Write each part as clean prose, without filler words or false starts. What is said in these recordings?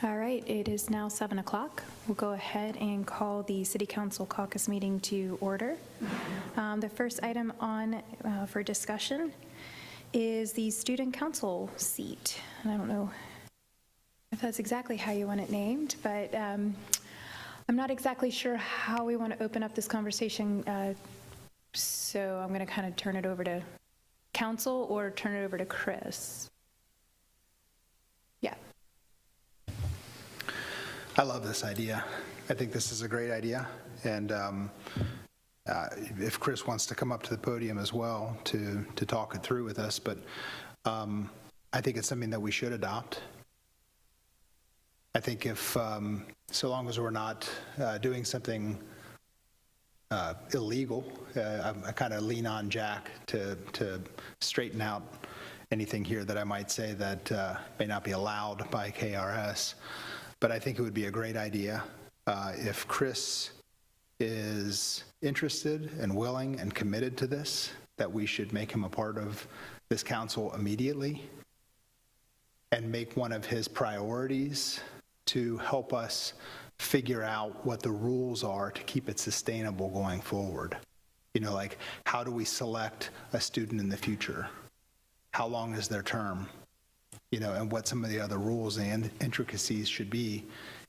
All right, it is now 7 o'clock. We'll go ahead and call the City Council caucus meeting to order. The first item on for discussion is the student council seat. And I don't know if that's exactly how you want it named, but I'm not exactly sure how we want to open up this conversation. So I'm going to kind of turn it over to council or turn it over to Chris. Yeah. I love this idea. I think this is a great idea. And if Chris wants to come up to the podium as well to talk it through with us, but I think it's something that we should adopt. I think if, so long as we're not doing something illegal, I kind of lean on Jack to straighten out anything here that I might say that may not be allowed by KRS. But I think it would be a great idea if Chris is interested and willing and committed to this, that we should make him a part of this council immediately and make one of his priorities to help us figure out what the rules are to keep it sustainable going forward. You know, like, how do we select a student in the future? How long is their term? You know, and what some of the other rules and intricacies should be,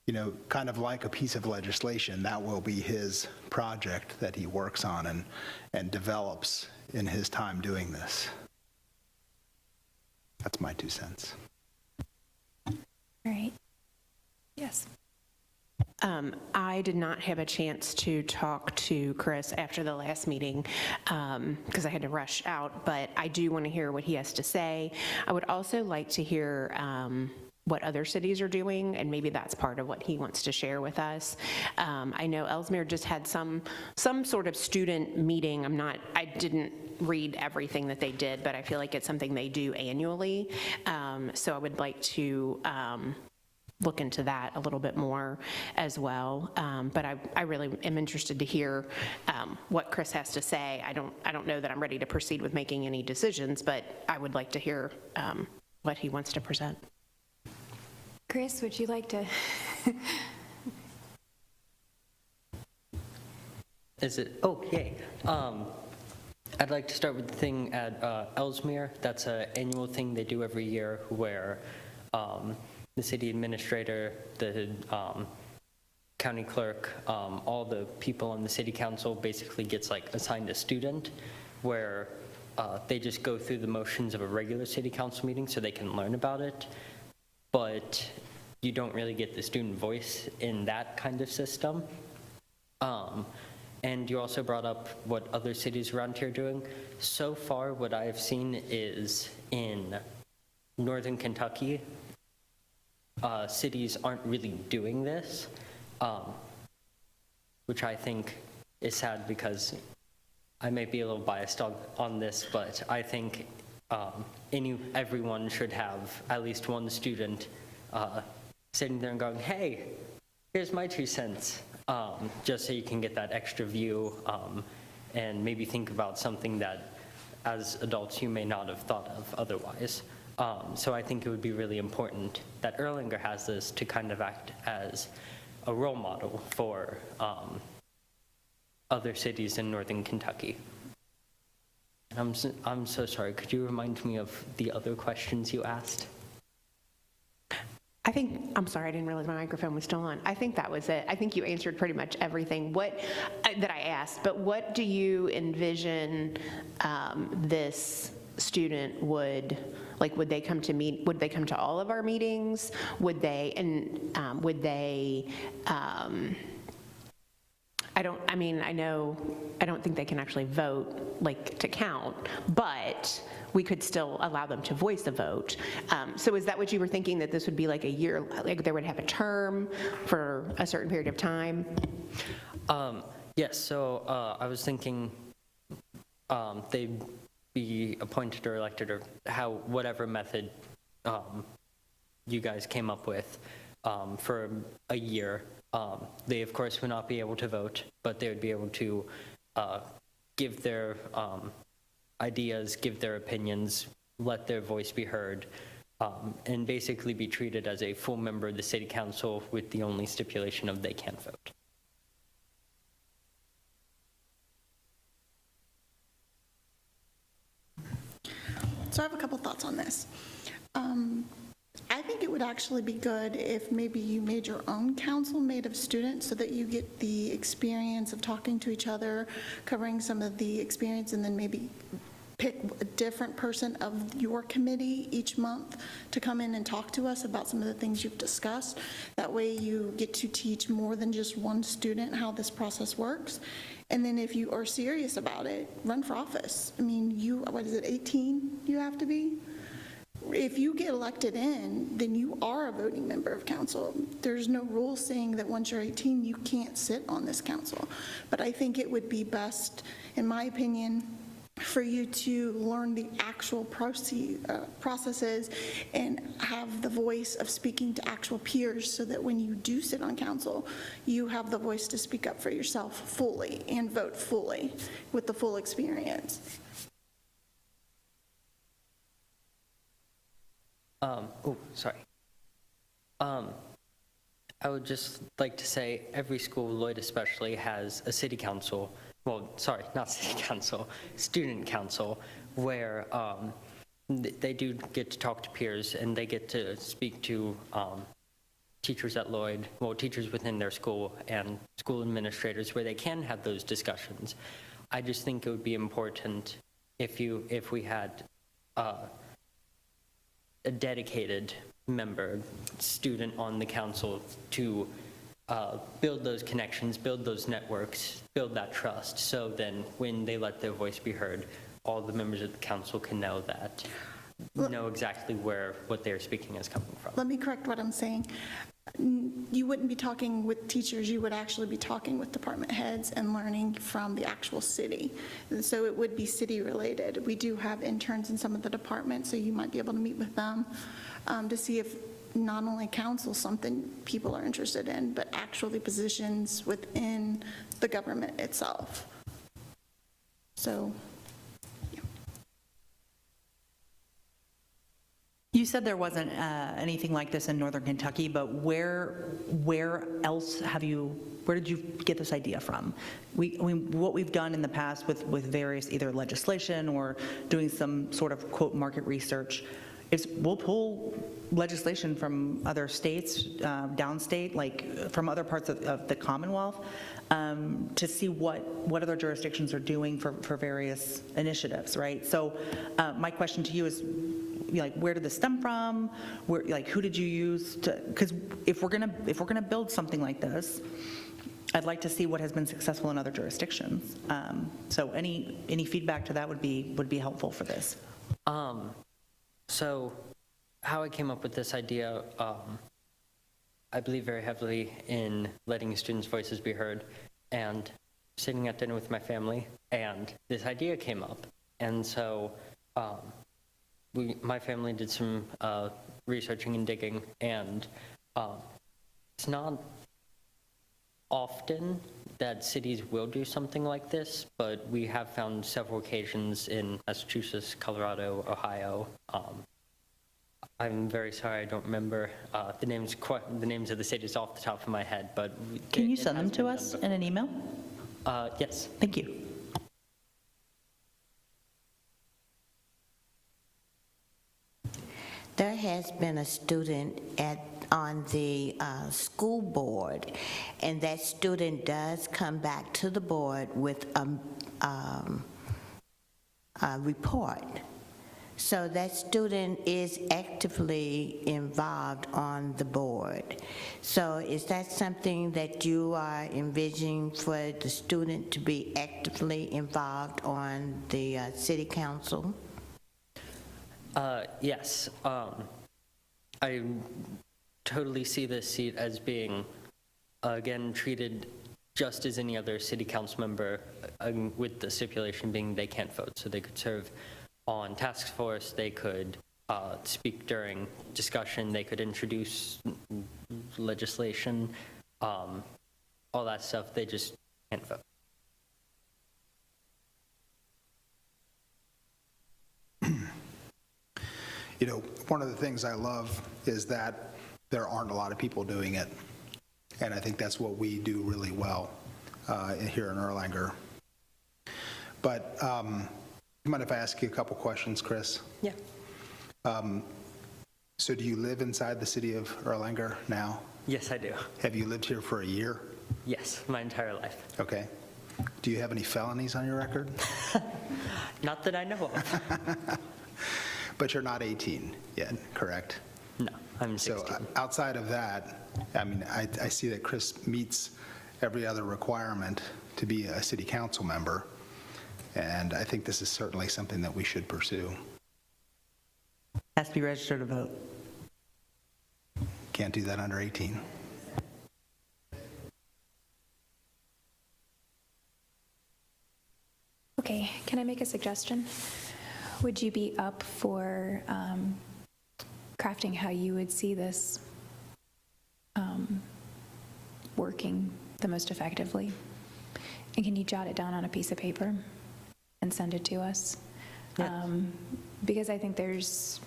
you know, kind of like a piece of legislation. That will be his project that he works on and develops in his time doing this. That's my 2 cents. All right. Yes. I did not have a chance to talk to Chris after the last meeting because I had to rush out, but I do want to hear what he has to say. I would also like to hear what other cities are doing, and maybe that's part of what he wants to share with us. I know Ellesmere just had some sort of student meeting. I didn't read everything that they did, but I feel like it's something they do annually. So I would like to look into that a little bit more as well. But I really am interested to hear what Chris has to say. I don't know that I'm ready to proceed with making any decisions, but I would like to hear what he wants to present. Chris, would you like to? Is it? Oh, yay. I'd like to start with the thing at Ellesmere. That's an annual thing they do every year where the city administrator, the county clerk, all the people on the city council basically gets like assigned a student where they just go through the motions of a regular city council meeting so they can learn about it, but you don't really get the student voice in that kind of system. And you also brought up what other cities around here are doing. So far, what I've seen is in northern Kentucky, cities aren't really doing this, which I think is sad because I may be a little biased on this, but I think everyone should have at least one student sitting there and going, hey, here's my 2 cents, just so you can get that extra view and maybe think about something that as adults you may not have thought of otherwise. So I think it would be really important that Erlanger has this to kind of act as a role model for other cities in northern Kentucky. And I'm so sorry, could you remind me of the other questions you asked? I'm sorry, I didn't realize my microphone was still on. I think that was it. I think you answered pretty much everything that I asked, but what do you envision this student would they come to would they come to all of our meetings? Would they, I don't think they can actually vote, like, to count, but we could still allow them to voice a vote. So is that what you were thinking, that this would be like a year, like they would have a term for a certain period of time? Yes, so I was thinking they'd be appointed or elected or whatever method you guys came up with for a year. They, of course, would not be able to vote, but they would be able to give their ideas, give their opinions, let their voice be heard, and basically be treated as a full member of the city council with the only stipulation of they can't vote. So I have a couple thoughts on this. I think it would actually be good if maybe you made your own council made of students so that you get the experience of talking to each other, covering some of the experience, and then maybe pick a different person of your committee each month to come in and talk to us about some of the things you've discussed. That way you get to teach more than just one student how this process works. And then if you are serious about it, run for office. I mean, what is it, 18 you have to be? If you get elected in, then you are a voting member of council. There's no rule saying that once you're 18, you can't sit on this council. But I think it would be best, in my opinion, for you to learn the actual processes and have the voice of speaking to actual peers so that when you do sit on council, you have the voice to speak up for yourself fully and vote fully with the full experience. I would just like to say every school, Lloyd especially, has a city council, well, sorry, not city council, student council, where they do get to talk to peers and they get to speak to teachers at Lloyd, well, teachers within their school and school administrators where they can have those discussions. I just think it would be important if we had a dedicated member, student on the council to build those connections, build those networks, build that trust, so then when they let their voice be heard, all the members of the council can know that, know exactly what they're speaking is coming from. Let me correct what I'm saying. You wouldn't be talking with teachers, you would actually be talking with department heads and learning from the actual city. And so it would be city related. We do have interns in some of the departments, so you might be able to meet with them to see if not only council something people are interested in, but actually positions within the government itself. So, yeah. You said there wasn't anything like this in Northern Kentucky, but where else where did you get this idea from? What we've done in the past with various either legislation or doing some sort of quote market research is we'll pull legislation from other states, downstate, like from other parts of the Commonwealth, to see what other jurisdictions are doing for various initiatives, right? So my question to you is, like, where did this stem from? Who did you use to? Because if we're gonna build something like this, I'd like to see what has been successful in other jurisdictions. So any feedback to that would be helpful for this. So how I came up with this idea, I believe very heavily in letting students' voices be heard and sitting at dinner with my family, and this idea came up. And so my family did some researching and digging, and it's not often that cities will do something like this, but we have found several occasions in Massachusetts, Colorado, Ohio. I'm very sorry I don't remember the names of the cities off the top of my head, but Can you send them to us in an email? Yes. Thank you. There has been a student on the school board, and that student does come back to the board with a report. So that student is actively involved on the board. So is that something that you are envisioning for the student to be actively involved on the city council? Yes. I totally see this seat as being, again, treated just as any other city council member, with the stipulation being they can't vote. So they could serve on task force, they could speak during discussion, they could introduce legislation, all that stuff, they just can't vote. You know, one of the things I love is that there aren't a lot of people doing it, and I think that's what we do really well here in Erlanger. But you mind if I ask you a couple questions, Chris? Yeah. So do you live inside the city of Erlanger now? Yes, I do. Have you lived here for a year? Yes, my entire life. Okay. Do you have any felonies on your record? Not that I know of. But you're not 18 yet, correct? No, I'm So 16. outside of that, I mean, I see that Chris meets every other requirement to be a city council member, and I think this is certainly something that we should pursue. Has to be registered to vote. Can't do that under 18. Okay, can I make a suggestion? Would you be up for crafting how you would see this working the most effectively? And can you jot it down on a piece of paper and send it to us? Because I think there's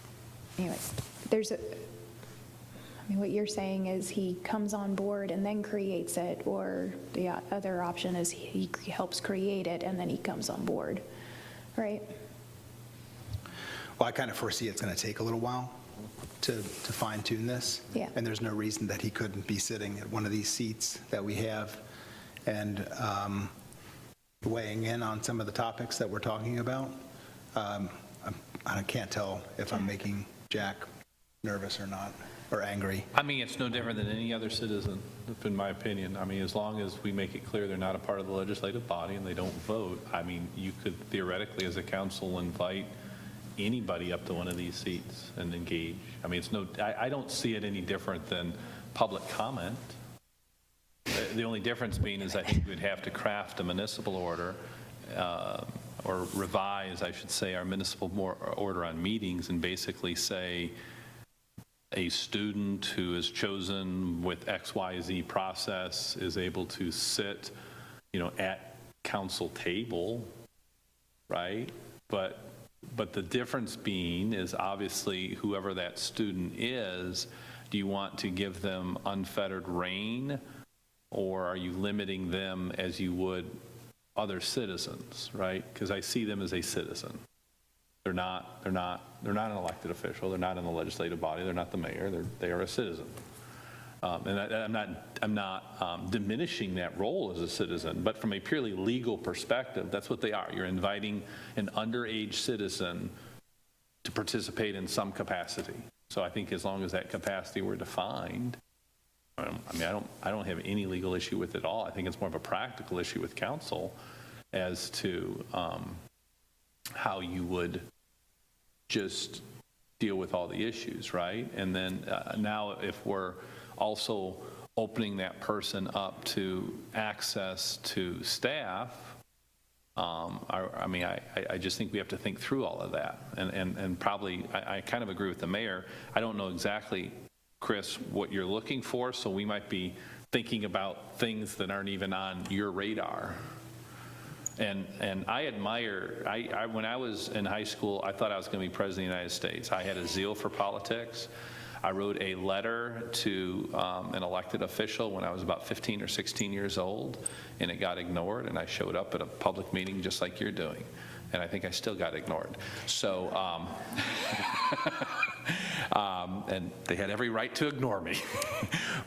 what you're saying is he comes on board and then creates it, or the other option is he helps create it and then he comes on board, right? Well, I kind of foresee it's going to take a little while to fine tune this. Yeah. And there's no reason that he couldn't be sitting at one of these seats that we have and weighing in on some of the topics that we're talking about. I can't tell if I'm making Jack nervous or not, or angry. I mean, it's no different than any other citizen, in my opinion. I mean, as long as we make it clear they're not a part of the legislative body and they don't vote, I mean, you could theoretically, as a council, invite anybody up to one of these seats and engage. I mean, I don't see it any different than public comment. The only difference being is I think we'd have to craft a municipal order, or revise, I should say, our municipal order on meetings, and basically say a student who is chosen with XYZ process is able to sit, at council table, right? But the difference being is obviously whoever that student is, do you want to give them unfettered reign, or are you limiting them as you would other citizens, right? Because I see them as a citizen. They're not an elected official. They're not in the legislative body. They're not the mayor. They are a citizen. And I'm not diminishing that role as a citizen, but from a purely legal perspective, that's what they are. You're inviting an underage citizen to participate in some capacity. So I think as long as that capacity were defined, I don't have any legal issue with it at all. I think it's more of a practical issue with council as to how you would just deal with all the issues, right? And then now if we're also opening that person up to access to staff, I just think we have to think through all of that. And probably, I kind of agree with the mayor. I don't know exactly, Chris, what you're looking for, so we might be thinking about things that aren't even on your radar. And I admire, when I was in high school, I thought I was going to be president of the United States. I had a zeal for politics. I wrote a letter to an elected official when I was about 15 or 16 years old, and it got ignored, and I showed up at a public meeting just like you're doing. And I think I still got ignored. So, and they had every right to ignore me.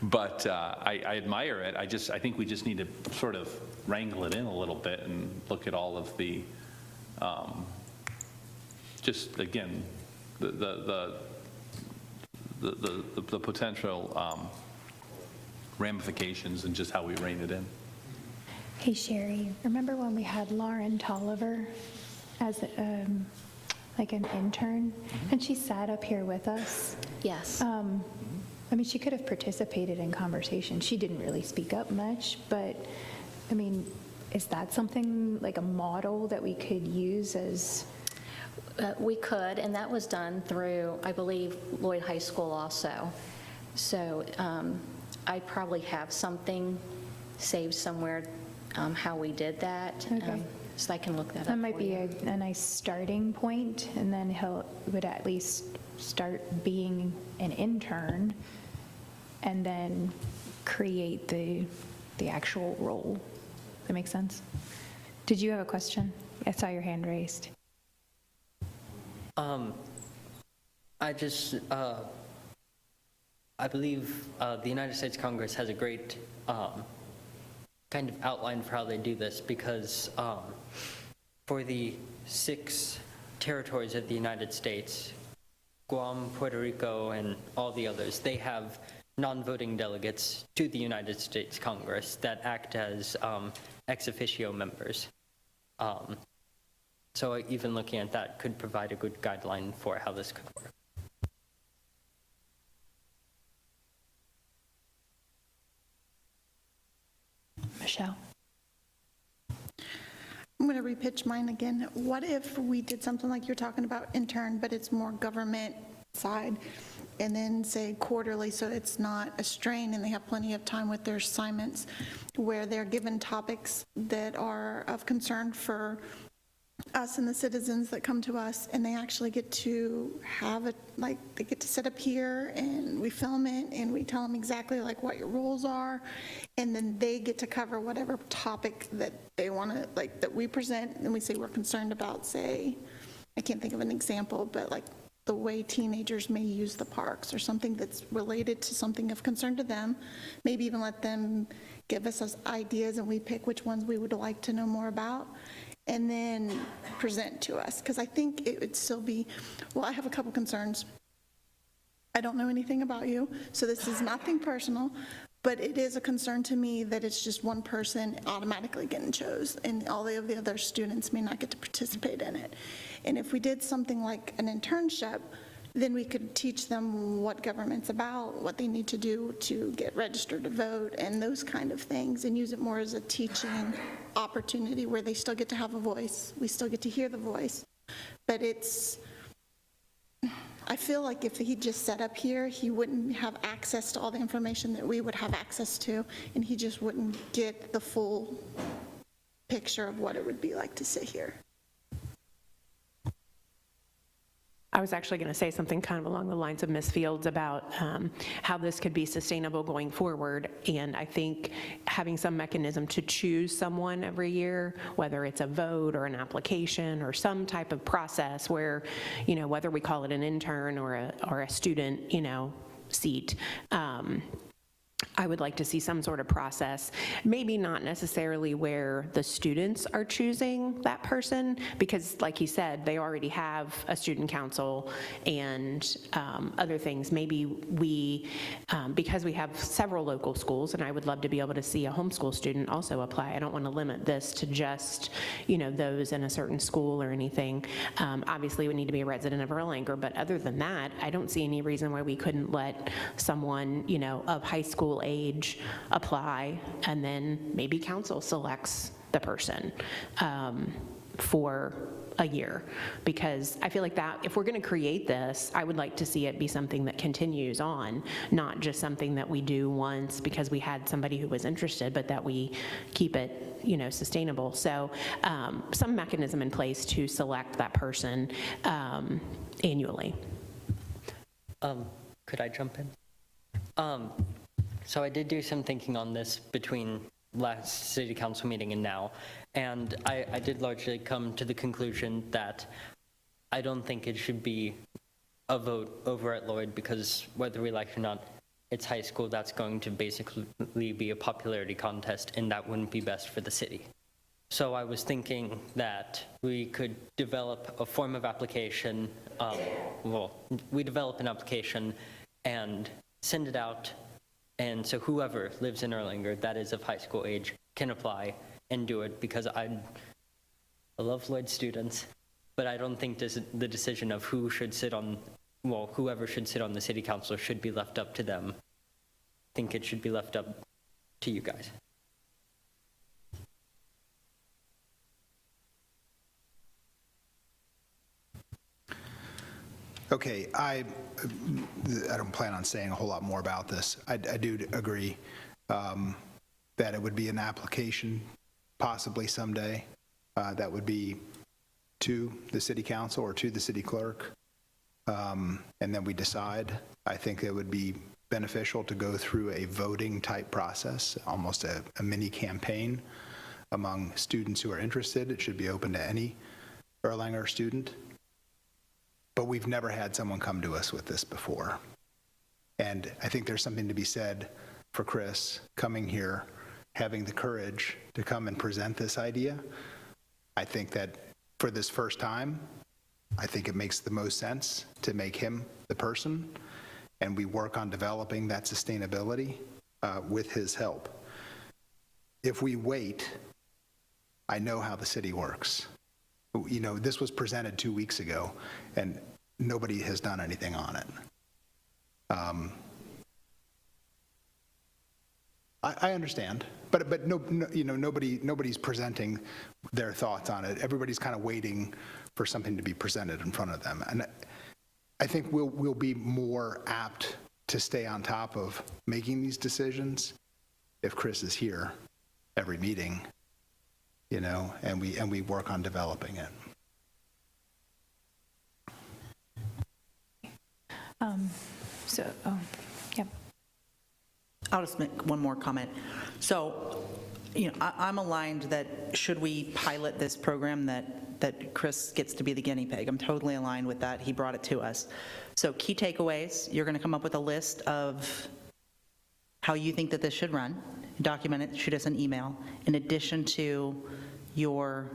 But I admire it. I think we just need to sort of wrangle it in a little bit and look at all of the, just again, the potential ramifications and just how we rein it in. Hey, Sherry, remember when we had Lauren Tolliver as like an intern, and she sat up here with us? Yes. I mean, she could have participated in conversation. She didn't really speak up much, but I mean, is that something like a model that we could use as? We could, and that was done through, I believe, Lloyd High School also. So I probably have something saved somewhere, how we did that. Okay. So I can look that up. That might for be you. a nice starting point, and then would at least start being an intern and then create the actual role. Does that make sense? Did you have a question? I saw your hand raised. I believe the United States Congress has a great kind of outline for how they do this, because for the 6 territories of the United States, Guam, Puerto Rico, and all the others, they have non-voting delegates to the United States Congress that act as ex officio members. So even looking at that could provide a good guideline for how this could work. Michelle? I'm going to repitch mine again. What if we did something like you're talking about intern, but it's more government side, and then say quarterly, so it's not a strain and they have plenty of time with their assignments, where they're given topics that are of concern for us and the citizens that come to us, and they actually get to have it, like, they get to sit up here and we film it and we tell them exactly like what your roles are, and then they get to cover whatever topic that they want to, like, that we present, and we say we're concerned about, say, I can't think of an example, but like the way teenagers may use the parks, or something that's related to something of concern to them. Maybe even let them give us ideas and we pick which ones we would like to know more about, and then present to us. Because I think it would still be, well, I have a couple concerns. I don't know anything about you, so this is nothing personal, but it is a concern to me that it's just one person automatically getting chose, and all of the other students may not get to participate in it. And if we did something like an internship, then we could teach them what government's about, what they need to do to get registered to vote, and those kind of things, and use it more as a teaching opportunity where they still get to have a voice. We still get to hear the voice. But I feel like if he just sat up here, he wouldn't have access to all the information that we would have access to, and he just wouldn't get the full picture of what it would be like to sit here. I was actually going to say something kind of along the lines of Ms. Fields about how this could be sustainable going forward. And I think having some mechanism to choose someone every year, whether it's a vote or an application or some type of process where, you know, whether we call it an intern or a student, you know, seat, I would like to see some sort of process, maybe not necessarily where the students are choosing that person, because like he said, they already have a student council and other things. Maybe we, because we have several local schools, and I would love to be able to see a homeschool student also apply. I don't want to limit this to just, you know, those in a certain school or anything. Obviously, we need to be a resident of Erlanger, but other than that, I don't see any reason why we couldn't let someone, you know, of high school age apply, and then maybe council selects the person for a year. Because I feel like that, if we're going to create this, I would like to see it be something that continues on, not just something that we do once because we had somebody who was interested, but that we keep it, you know, sustainable. So some mechanism in place to select that person annually. Could I jump in? So I did do some thinking on this between last city council meeting and now, and I did largely come to the conclusion that I don't think it should be a vote over at Lloyd, because whether we like it or not, it's high school. That's going to basically be a popularity contest, and that wouldn't be best for the city. So I was thinking that we could develop a form of application, we develop an application and send it out, and so whoever lives in Erlanger that is of high school age can apply and do it, because I love Lloyd students, but I don't think the decision of who should sit on, whoever should sit on the city council should be left up to them. I think it should be left up to you guys. Okay, I don't plan on saying a whole lot more about this. I do agree that it would be an application possibly someday that would be to the city council or to the city clerk. and then we decide. I think it would be beneficial to go through a voting type process, almost a mini campaign among students who are interested. It should be open to any Erlanger student. But we've never had someone come to us with this before. And I think there's something to be said for Chris coming here, having the courage to come and present this idea. I think that for this first time, I think it makes the most sense to make him the person, and we work on developing that sustainability with his help. If we wait, I know how the city works. You know, this was presented 2 weeks ago, and nobody has done anything on it. I understand, but no, you know, nobody's presenting their thoughts on it. Everybody's kind of waiting for something to be presented in front of them, and I think we'll be more apt to stay on top of making these decisions if Chris is here every meeting, you know, and we work on developing it. Yep. I'll just make one more comment. So, you know, I'm aligned that should we pilot this program that Chris gets to be the guinea pig. I'm totally aligned with that. He brought it to us. So key takeaways, you're going to come up with a list of how you think that this should run, document it, shoot us an email, in addition to your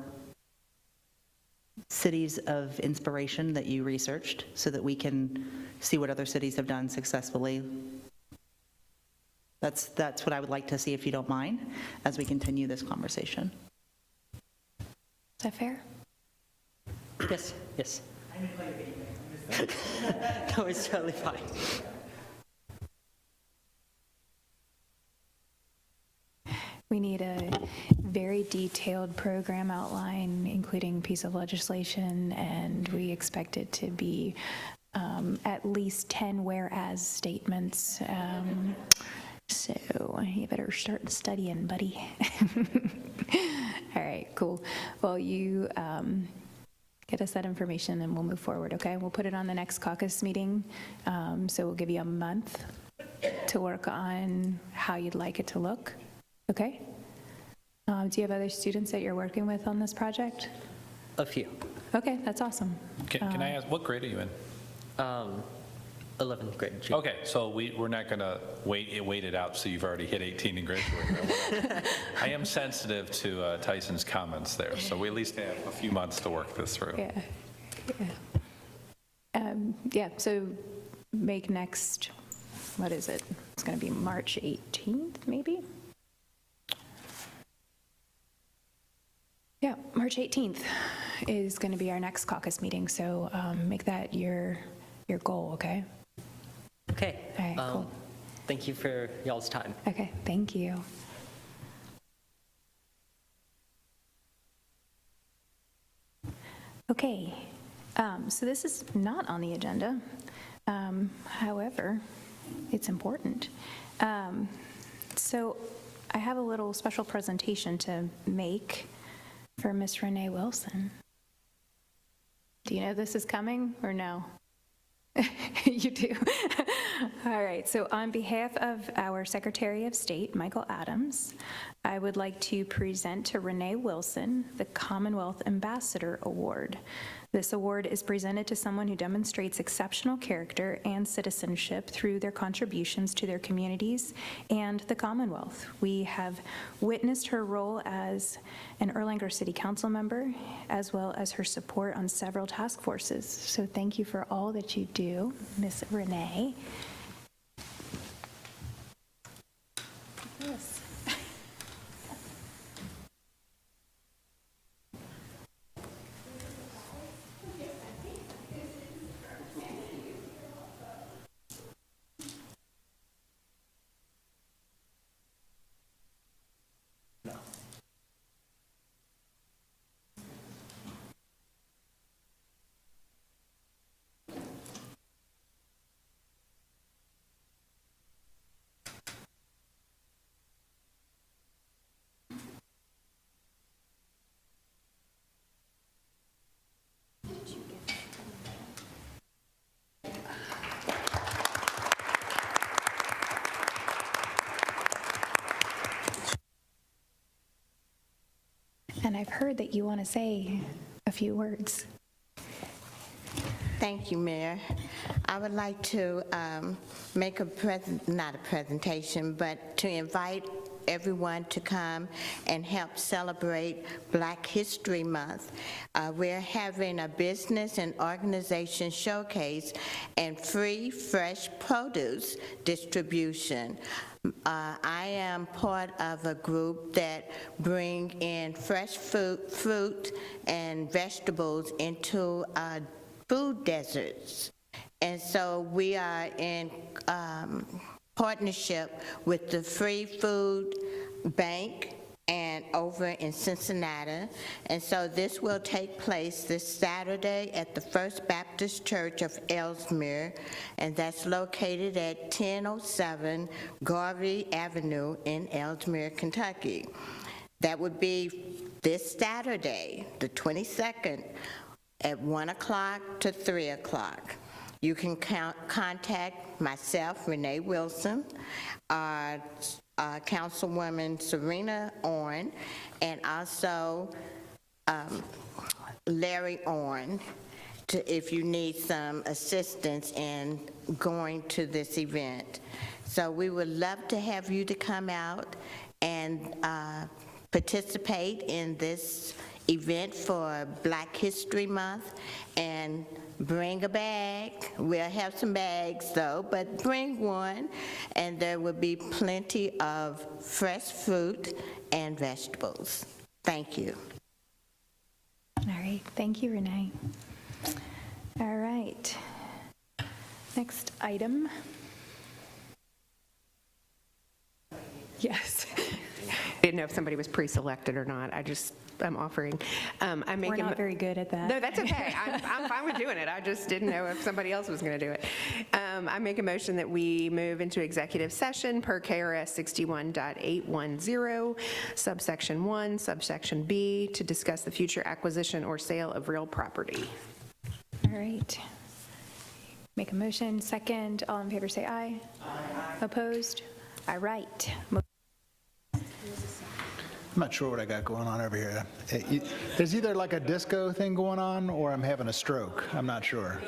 cities of inspiration that you researched so that we can see what other cities have done successfully. That's what I would like to see, if you don't mind, as we continue this conversation. Is that fair? Yes, yes. No, it's totally fine. We need a very detailed program outline, including piece of legislation, and we expect it to be at least 10 whereas statements. So you better start studying, buddy. All right, cool. Well, you get us that information and we'll move forward, okay? We'll put it on the next caucus meeting. So we'll give you a month to work on how you'd like it to look, okay? Do you have other students that you're working with on this project? A few. Okay, that's awesome. Can I ask, what grade are you in? 11th grade. Okay, so we're not going to wait it out so you've already hit 18 and graduated. I am sensitive to Tyson's comments there, so we at least have a few months to work this through. Yeah, so make next, what is it? It's going to be March 18th, maybe? Yeah, March 18th is going to be our next caucus meeting, so make that your goal, okay? Okay. All right, cool. Thank you for y'all's time. Okay, thank you. Okay, so this is not on the agenda. However, it's important. So I have a little special presentation to make for Miss Renee Wilson. Do you know this is coming or no? You do. All right, so on behalf of our Secretary of State, Michael Adams, I would like to present to Renee Wilson the Commonwealth Ambassador Award. This award is presented to someone who demonstrates exceptional character and citizenship through their contributions to their communities and the Commonwealth. We have witnessed her role as an Erlanger City Council member, as well as her support on several task forces. So thank you for all that you do, Miss Renee. Yes. I've heard that you want to say a few words. Thank you, Mayor. I would like to make not a presentation, but to invite everyone to come and help celebrate Black History Month. We're having a business and organization showcase and free fresh produce distribution. I am part of a group that bring in fresh fruit and vegetables into food deserts. And so we are in partnership with the Free Food Bank and over in Cincinnati. And so this will take place this Saturday at the First Baptist Church of Ellesmere, and that's located at 1007 Garvey Avenue in Ellesmere, Kentucky. That would be this Saturday, the 22nd, at 1 o'clock to 3 o'clock. You can contact myself, Renee Wilson, Councilwoman Serena Orn, and also Larry Orn, if you need some assistance in going to this event. So we would love to have you to come out and participate in this event for Black History Month, and bring a bag. We'll have some bags though, but bring one, and there will be plenty of fresh fruit and vegetables. Thank you. All right, thank you, Renee. All right, next item. Yes. I didn't know if somebody was pre-selected or not. I'm offering. We're not very good at that. No, that's okay. I'm fine with doing it. I just didn't know if somebody else was going to do it. I make a motion that we move into executive session per KRS 61.810, subsection 1, subsection B, to discuss the future acquisition or sale of real property. All right. Make a motion, second. All in favor say aye. Aye. Opposed? All right. I'm not sure what I got going on over here. There's either like a disco thing going on or I'm having a stroke. I'm not sure.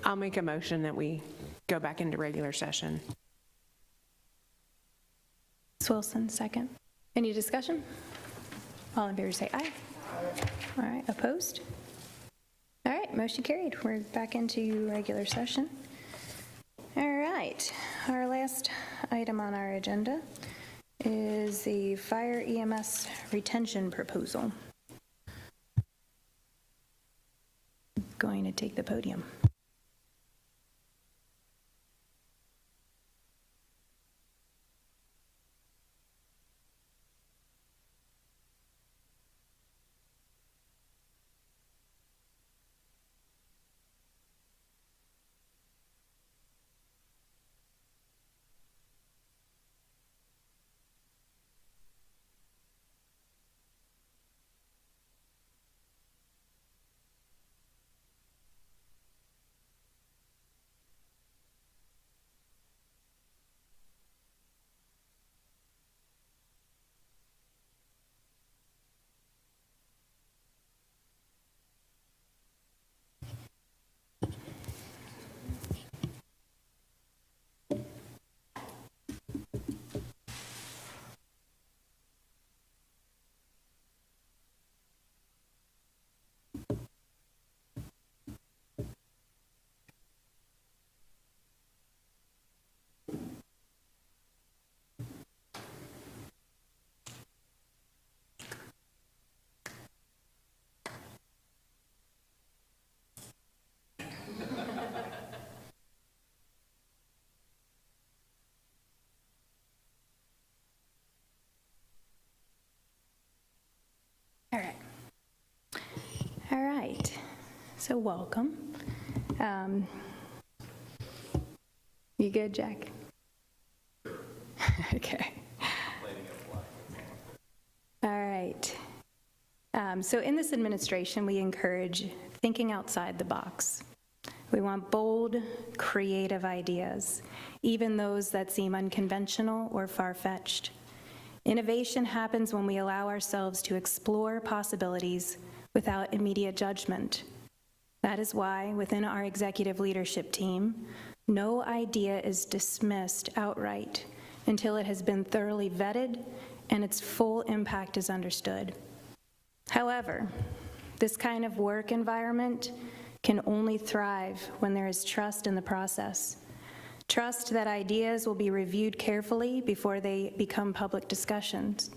I'll make a motion that we go back into regular session. Ms. Wilson, second. Any discussion? All in favor say aye. All right, opposed? All right, motion carried. We're back into regular session. All right, our last item on our agenda is the fire EMS retention proposal. Going to take the podium. All right. All right. So welcome. You good, Jack? Okay. All right. So in this administration, we encourage thinking outside the box. We want bold, creative ideas, even those that seem unconventional or far-fetched. Innovation happens when we allow ourselves to explore possibilities without immediate judgment. That is why, within our executive leadership team, no idea is dismissed outright until it has been thoroughly vetted and its full impact is understood. However, this kind of work environment can only thrive when there is trust in the process. Trust that ideas will be reviewed carefully before they become public discussions.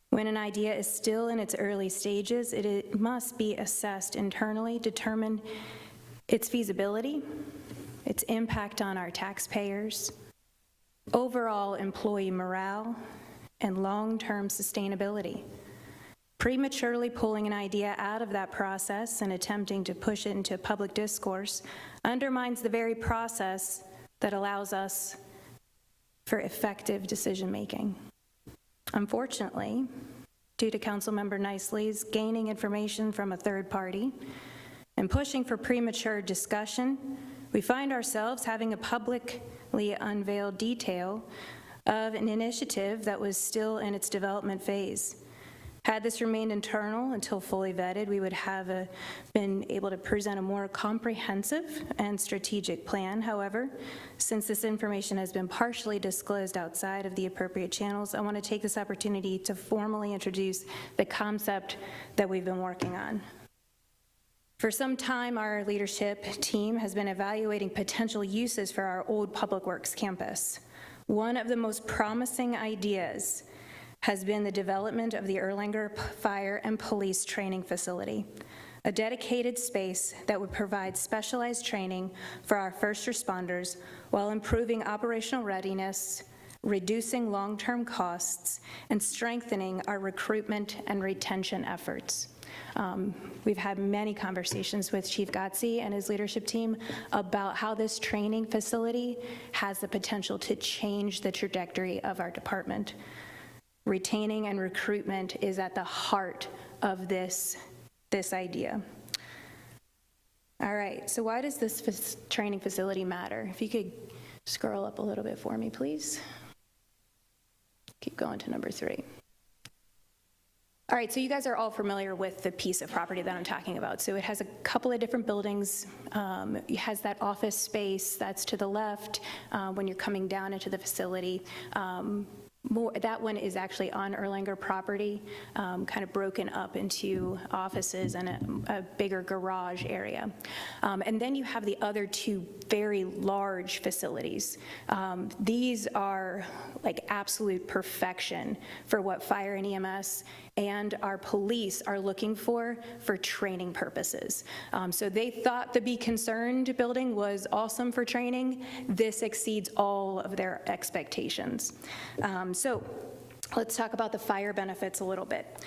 When an idea is still in its early stages, it must be assessed internally, determine its feasibility, its impact on our taxpayers, overall employee morale, and long-term sustainability. Prematurely pulling an idea out of that process and attempting to push it into public discourse undermines the very process that allows us for effective decision-making. Unfortunately, due to Councilmember Nicely's gaining information from a third party and pushing for premature discussion, we find ourselves having a publicly unveiled detail of an initiative that was still in its development phase. Had this remained internal until fully vetted, we would have been able to present a more comprehensive and strategic plan. However, since this information has been partially disclosed outside of the appropriate channels, I want to take this opportunity to formally introduce the concept that we've been working on. For some time, our leadership team has been evaluating potential uses for our old Public Works campus. One of the most promising ideas has been the development of the Erlanger Fire and Police Training Facility, a dedicated space that would provide specialized training for our first responders while improving operational readiness, reducing long-term costs, and strengthening our recruitment and retention efforts. We've had many conversations with Chief Gotze and his leadership team about how this training facility has the potential to change the trajectory of our department. Retaining and recruitment is at the heart of this idea. All right, so why does this training facility matter? If you could scroll up a little bit for me, please. Keep going to number 3. All right, so you guys are all familiar with the piece of property that I'm talking about. So it has a couple of different buildings. It has that office space that's to the left when you're coming down into the facility. That one is actually on Erlanger property, kind of broken up into offices and a bigger garage area. And then you have the other two very large facilities. These are like absolute perfection for what fire and EMS and our police are looking for training purposes. So they thought the Be Concerned building was awesome for training. This exceeds all of their expectations. So let's talk about the fire benefits a little bit.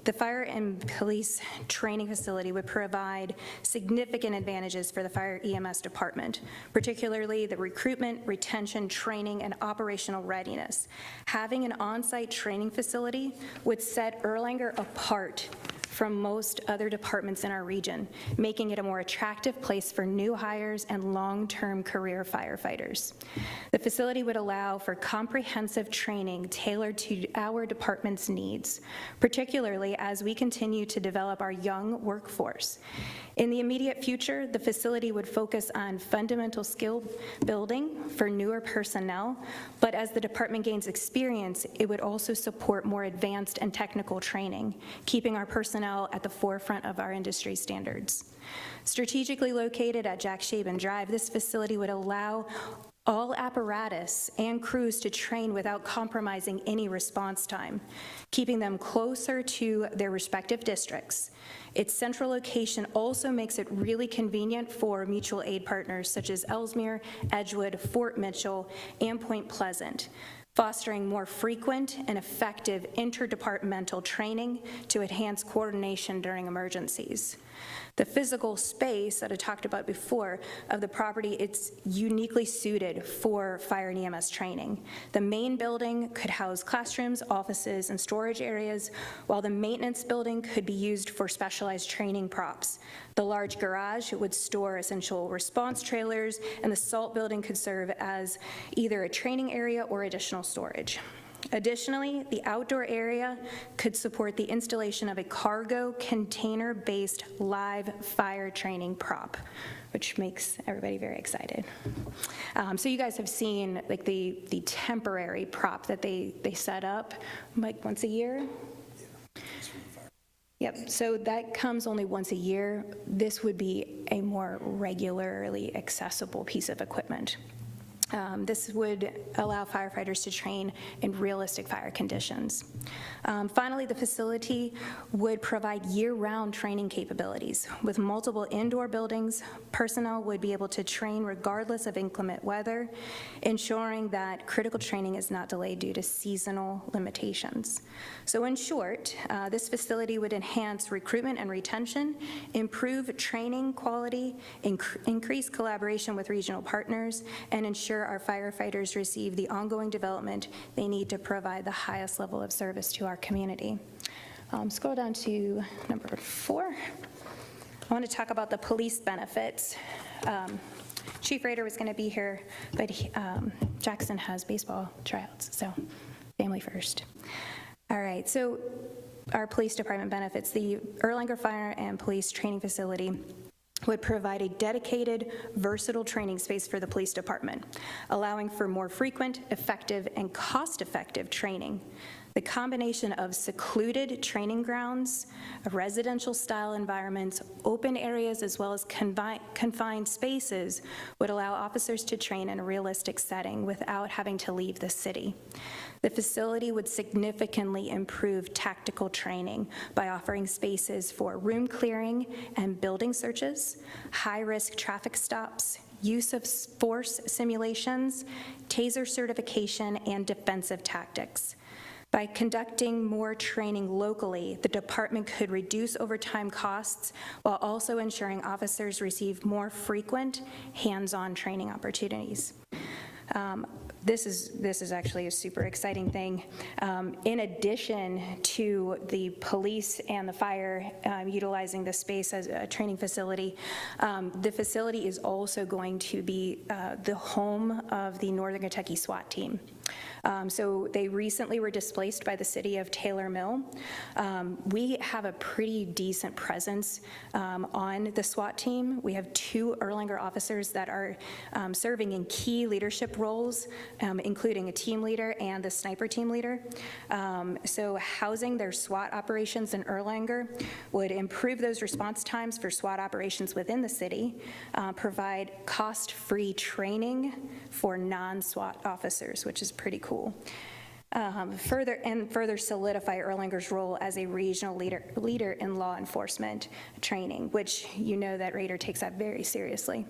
The fire and police training facility would provide significant advantages for the fire EMS department, particularly the recruitment, retention, training, and operational readiness. Having an on-site training facility would set Erlanger apart from most other departments in our region, making it a more attractive place for new hires and long-term career firefighters. The facility would allow for comprehensive training tailored to our department's needs, particularly as we continue to develop our young workforce. In the immediate future, the facility would focus on fundamental skill building for newer personnel, but as the department gains experience, it would also support more advanced and technical training, keeping our personnel at the forefront of our industry standards. Strategically located at Jack Shaban Drive, this facility would allow all apparatus and crews to train without compromising any response time, keeping them closer to their respective districts. Its central location also makes it really convenient for mutual aid partners such as Ellesmere, Edgewood, Fort Mitchell, and Point Pleasant, fostering more frequent and effective interdepartmental training to enhance coordination during emergencies. The physical space that I talked about before of the property, it's uniquely suited for fire and EMS training. The main building could house classrooms, offices, and storage areas, while the maintenance building could be used for specialized training props. The large garage would store essential response trailers, and the SALT building could serve as either a training area or additional storage. Additionally, the outdoor area could support the installation of a cargo container-based live fire training prop, which makes everybody very excited. So you guys have seen like the temporary prop that they set up like once a year? Yep, so that comes only once a year. This would be a more regularly accessible piece of equipment. This would allow firefighters to train in realistic fire conditions. Finally, the facility would provide year-round training capabilities. With multiple indoor buildings, personnel would be able to train regardless of inclement weather, ensuring that critical training is not delayed due to seasonal limitations. So in short, this facility would enhance recruitment and retention, improve training quality, increase collaboration with regional partners, and ensure our firefighters receive the ongoing development they need to provide the highest level of service to our community. Scroll down to number 4. I want to talk about the police benefits. Chief Rader was going to be here, but Jackson has baseball tryouts, so family first. All right, so our police department benefits. The Erlanger Fire and Police Training Facility would provide a dedicated, versatile training space for the police department, allowing for more frequent, effective, and cost-effective training. The combination of secluded training grounds, residential-style environments, open areas, as well as confined spaces would allow officers to train in a realistic setting without having to leave the city. The facility would significantly improve tactical training by offering spaces for room clearing and building searches, high-risk traffic stops, use of force simulations, taser certification, and defensive tactics. By conducting more training locally, the department could reduce overtime costs while also ensuring officers receive more frequent hands-on training opportunities. This is actually a super exciting thing. In addition to the police and the fire utilizing the space as a training facility, the facility is also going to be the home of the Northern Kentucky SWAT team. So they recently were displaced by the city of Taylor Mill. We have a pretty decent presence on the SWAT team. We have 2 Erlanger officers that are serving in key leadership roles, including a team leader and the sniper team leader. So housing their SWAT operations in Erlanger would improve those response times for SWAT operations within the city, provide cost-free training for non-SWAT officers, which is pretty cool. Further solidify Erlanger's role as a regional leader in law enforcement training, which you know that Raider takes that very seriously.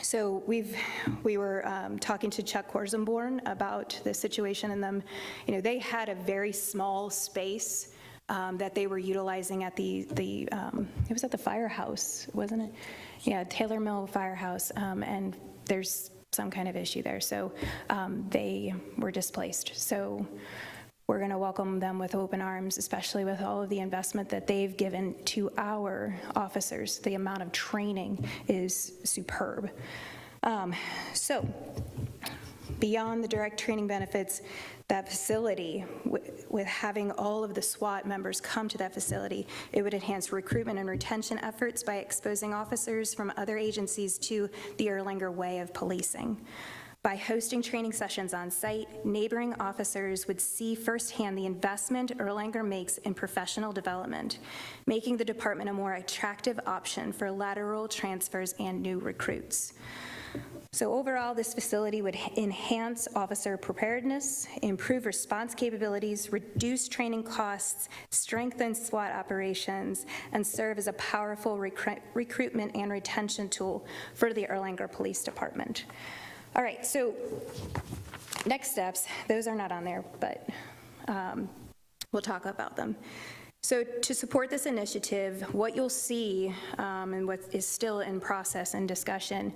So we were talking to Chuck Korzenborn about the situation in them. You know, they had a very small space that they were utilizing at it was at the firehouse, wasn't it? Yeah, Taylor Mill Firehouse, and there's some kind of issue there, so they were displaced. So we're going to welcome them with open arms, especially with all of the investment that they've given to our officers. The amount of training is superb. So beyond the direct training benefits, that facility, with having all of the SWAT members come to that facility, it would enhance recruitment and retention efforts by exposing officers from other agencies to the Erlanger way of policing. By hosting training sessions on site, neighboring officers would see firsthand the investment Erlanger makes in professional development, making the department a more attractive option for lateral transfers and new recruits. So overall, this facility would enhance officer preparedness, improve response capabilities, reduce training costs, strengthen SWAT operations, and serve as a powerful recruitment and retention tool for the Erlanger Police Department. All right, so next steps, those are not on there, but we'll talk about them. So to support this initiative, what you'll see and what is still in process and discussion,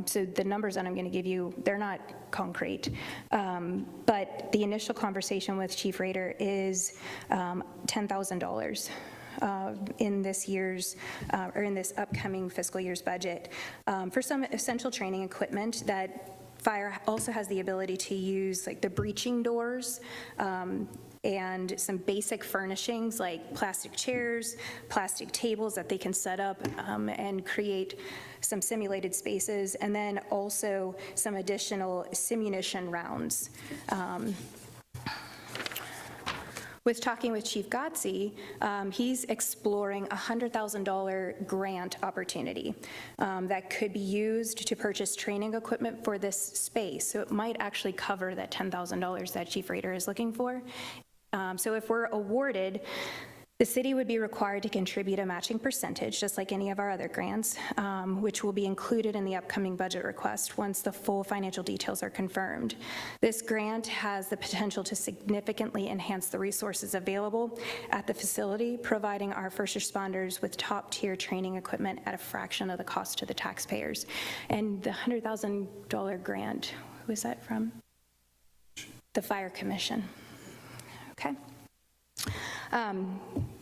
so the numbers that I'm going to give you, they're not concrete, but the initial conversation with Chief Rader is $10,000 in this year's, or in this upcoming fiscal year's budget for some essential training equipment that Fire also has the ability to use, like the breaching doors, and some basic furnishings like plastic chairs, plastic tables that they can set up and create some simulated spaces, and then also some additional simunition rounds. With talking with Chief Gotze, he's exploring a $100,000 grant opportunity that could be used to purchase training equipment for this space. So it might actually cover that $10,000 that Chief Rader is looking for. So if we're awarded, the city would be required to contribute a matching percentage, just like any of our other grants, which will be included in the upcoming budget request once the full financial details are confirmed. This grant has the potential to significantly enhance the resources available at the facility, providing our first responders with top-tier training equipment at a fraction of the cost to the taxpayers. And the $100,000 grant, who is that from? The Fire Commission. Okay.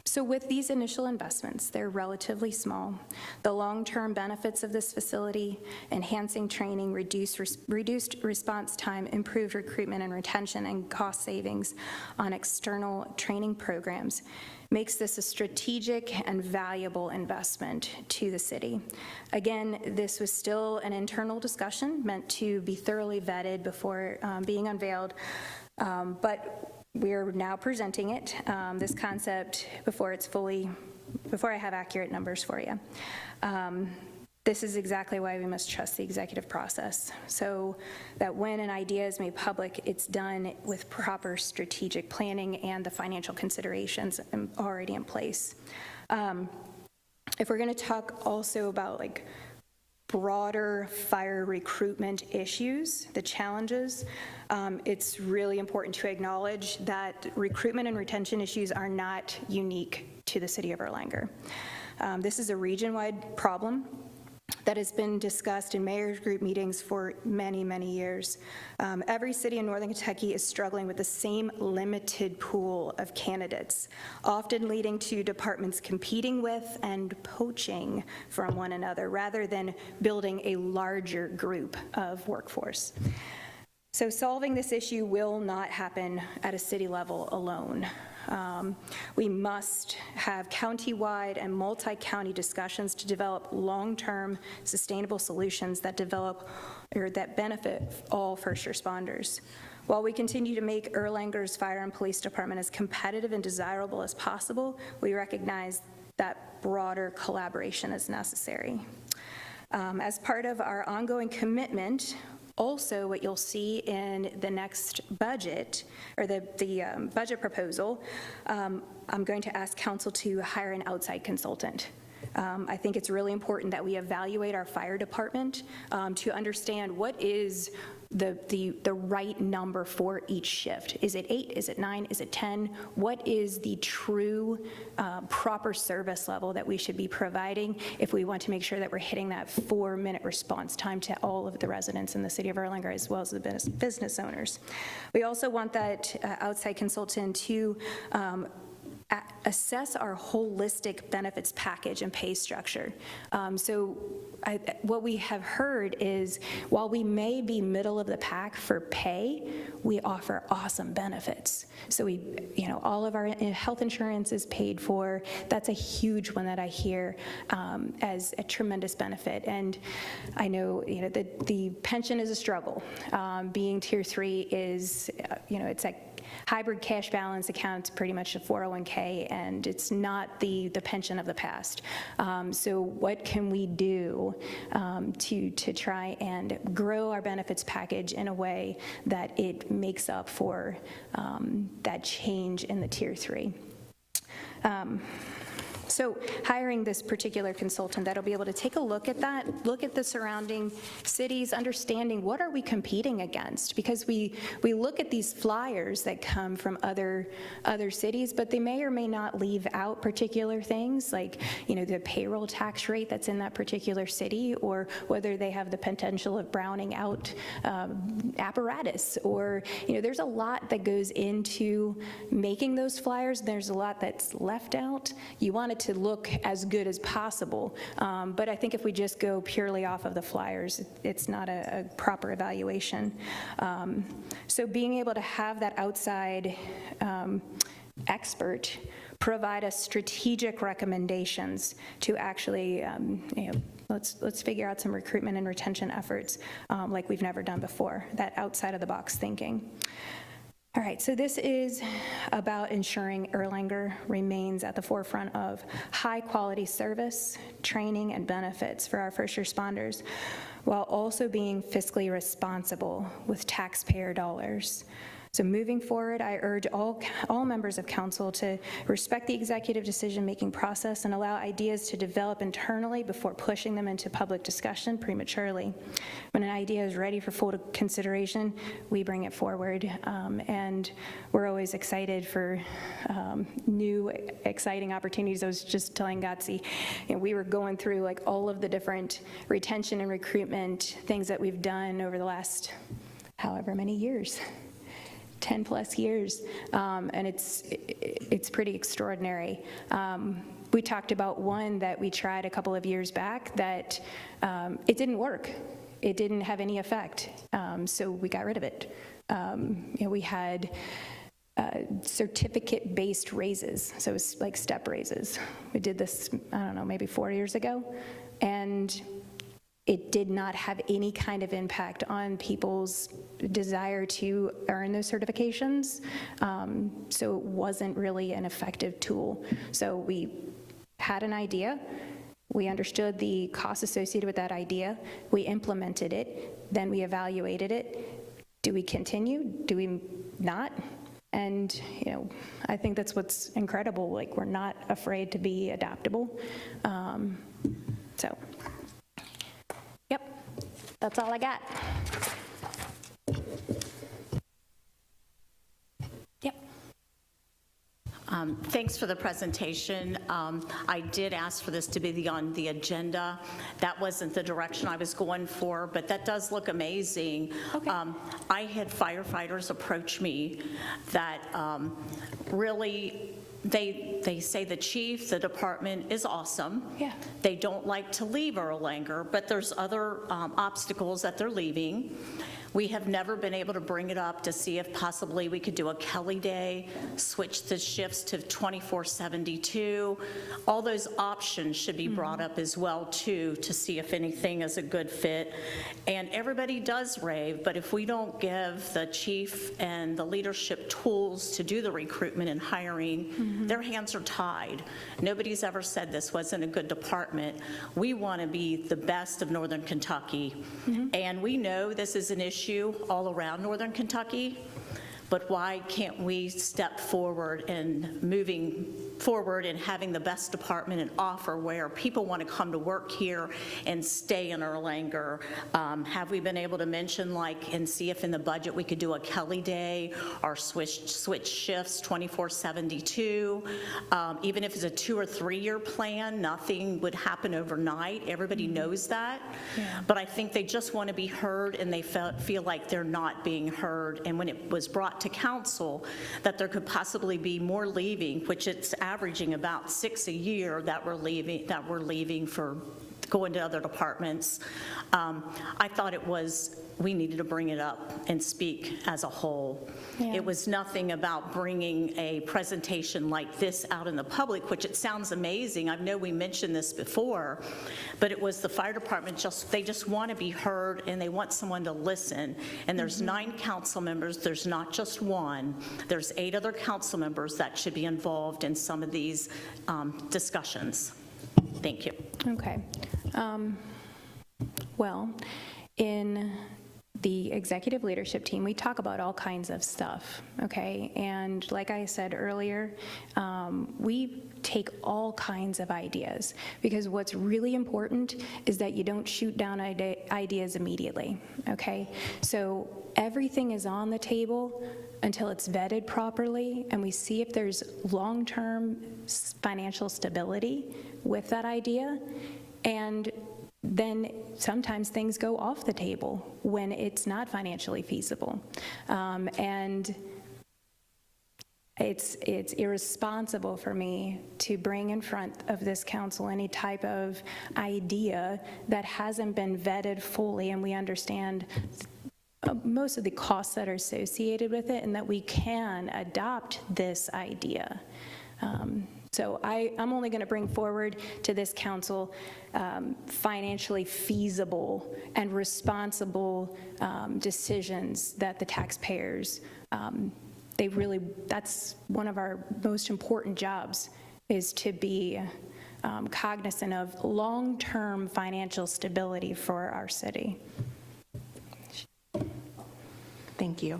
So with these initial investments, they're relatively small. The long-term benefits of this facility, enhancing training, reduced response time, improved recruitment and retention, and cost savings on external training programs, makes this a strategic and valuable investment to the city. Again, this was still an internal discussion meant to be thoroughly vetted before being unveiled, but we're now presenting it, this concept, before I have accurate numbers for you. This is exactly why we must trust the executive process, so that when an idea is made public, it's done with proper strategic planning and the financial considerations already in place. If we're going to talk also about like broader fire recruitment issues, the challenges, it's really important to acknowledge that recruitment and retention issues are not unique to the city of Erlanger. This is a region-wide problem that has been discussed in mayor's group meetings for many, many years. Every city in Northern Kentucky is struggling with the same limited pool of candidates, often leading to departments competing with and poaching from one another rather than building a larger group of workforce. So solving this issue will not happen at a city level alone. We must have county-wide and multi-county discussions to develop long-term sustainable solutions that benefit all first responders. While we continue to make Erlanger's Fire and Police Department as competitive and desirable as possible, we recognize that broader collaboration is necessary. As part of our ongoing commitment, also what you'll see in the next budget, or the budget proposal, I'm going to ask council to hire an outside consultant. I think it's really important that we evaluate our fire department to understand what is the right number for each shift. Is it 8? Is it 9? Is it 10? What is the true proper service level that we should be providing if we want to make sure that we're hitting that 4-minute response time to all of the residents in the city of Erlanger as well as the business owners? We also want that outside consultant to assess our holistic benefits package and pay structure. What we have heard is while we may be middle of the pack for pay, we offer awesome benefits. So all of our health insurance is paid for. That's a huge one that I hear as a tremendous benefit. And I know, the pension is a struggle. Being Tier 3 is, it's like hybrid cash balance accounts, pretty much a 401k, and it's not the pension of the past. So what can we do to try and grow our benefits package in a way that it makes up for that change in the Tier 3? So hiring this particular consultant that'll be able to take a look at that, look at the surrounding cities, understanding what are we competing against, because we look at these flyers that come from other cities, but they may or may not leave out particular things like, the payroll tax rate that's in that particular city, or whether they have the potential of browning out apparatus, or, there's a lot that goes into making those flyers. There's a lot that's left out. You want it to look as good as possible. But I think if we just go purely off of the flyers, it's not a proper evaluation. So being able to have that outside expert provide us strategic recommendations to actually, let's figure out some recruitment and retention efforts like we've never done before, that outside of the box thinking. All right, so this is about ensuring Erlanger remains at the forefront of high-quality service, training, and benefits for our first responders, while also being fiscally responsible with taxpayer dollars. So moving forward, I urge all members of council to respect the executive decision-making process and allow ideas to develop internally before pushing them into public discussion prematurely. When an idea is ready for full consideration, we bring it forward, and we're always excited for new, exciting opportunities. I was just telling Gotzi, we were going through like all of the different retention and recruitment things that we've done over the last however many years. 10 plus years, and it's pretty extraordinary. We talked about one that we tried a couple of years back that it didn't work. It didn't have any effect, so we got rid of it. We had certificate-based raises, so it's like step raises. We did this, I don't know, maybe 4 years ago, and it did not have any kind of impact on people's desire to earn those certifications. So it wasn't really an effective tool. So we had an idea. We understood the costs associated with that idea. We implemented it. Then we evaluated it. Do we continue? Do we not? And, I think that's what's incredible. Like, we're not afraid to be adaptable. So. Yep, that's all I got. Yep. Thanks for the presentation. I did ask for this to be on the agenda. That wasn't the direction I was going for, but that does look amazing. Okay. I had firefighters approach me that really, they say the chief, the department is awesome. Yeah. They don't like to leave Erlanger, but there's other obstacles that they're leaving. We have never been able to bring it up to see if possibly we could do a Kelly Day, switch the shifts to 24/72. All those options should be brought up as well, too, to see if anything is a good fit. And everybody does rave, but if we don't give the chief and the leadership tools to do the recruitment and hiring, their hands are tied. Nobody's ever said this wasn't a good department. We want to be the best of Northern Kentucky. And we know this is an issue all around Northern Kentucky, but why can't we step forward and moving forward and having the best department and offer where people want to come to work here and stay in Erlanger? Have we been able to mention and see if in the budget we could do a Kelly Day or switch shifts 24/72? Even if it's a 2 or 3 year plan, nothing would happen overnight. Everybody knows that. But I think they just want to be heard, and they feel like they're not being heard. And when it was brought to council that there could possibly be more leaving, which it's averaging about 6 a year that we're leaving for going to other departments, I thought we needed to bring it up and speak as a whole. Yeah. It was nothing about bringing a presentation like this out in the public, which it sounds amazing. I know we mentioned this before, but it was the fire department, they just want to be heard, and they want someone to listen. And there's 9 council members. There's not just one. There's 8 other council members that should be involved in some of these discussions. Thank you. Okay. Well, in the executive leadership team, we talk about all kinds of stuff, okay? And like I said earlier, we take all kinds of ideas, because what's really important is that you don't shoot down ideas immediately, okay? So everything is on the table until it's vetted properly, and we see if there's long-term financial stability with that idea. And then sometimes things go off the table when it's not financially feasible. And it's irresponsible for me to bring in front of this council any type of idea that hasn't been vetted fully, and we understand most of the costs that are associated with it, and that we can adopt this idea. So I'm only going to bring forward to this council financially feasible and responsible decisions that the taxpayers, that's one of our most important jobs, is to be cognizant of long-term financial stability for our city. Thank you.